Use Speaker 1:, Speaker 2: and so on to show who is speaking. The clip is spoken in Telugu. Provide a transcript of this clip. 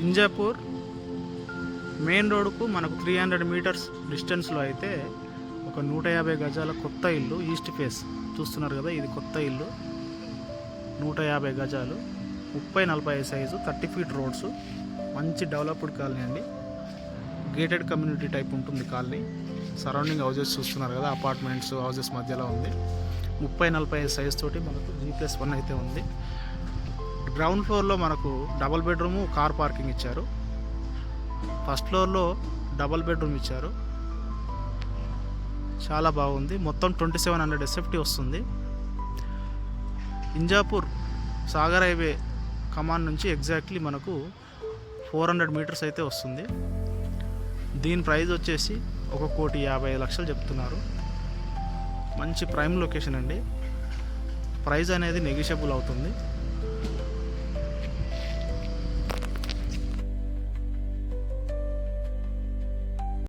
Speaker 1: ఇంజాపూర్ మెయిన్ రోడ్కు మనకు 300 మీటర్స్ డిస్టెన్స్లో అయితే ఒక 150 గజాల కొత్త ఇల్లు ఈస్ట్ ఫేస్ చూస్తున్నారు కదా. ఇది కొత్త ఇల్లు 150 గజాలు 30-40 సైజు 30 ఫీట్ రోడ్స్, మంచి డెవలప్డ్ కాలనీ అండి. గేటెడ్ కమ్యూనిటీ టైప్ ఉంటుంది కాలనీ. సరౌండింగ్ హౌజెస్ చూస్తున్నారు కదా, అపార్ట్మెంట్స్ హౌజెస్ మధ్యలో ఉంది. 30-40 సైజ్ తోటి మనకు G+1 అయితే ఉంది. గ్రౌండ్ ఫ్లోర్లో మనకు డబల్ బెడ్రూము, కార్ పార్కింగ్ ఇచ్చారు. ఫస్ట్ ఫ్లోర్లో డబల్ బెడ్రూమ్ ఇచ్చారు, చాలా బాగుంది. మొత్తం 2700 SFT వస్తుంది. ఇంజాపూర్ సాగర్ హైవే కమాన్ నుంచి ఎగ్జాక్ట్లీ మనకు 400 మీటర్స్ అయితే వస్తుంది. దీని ప్రైస్ వచ్చేసి 1,50,00,000 చెప్తున్నారు. మంచి ప్రైమ్ లొకేషన్ అండి. ప్రైస్ అనేది నెగిషియబుల్ అవుతుంది.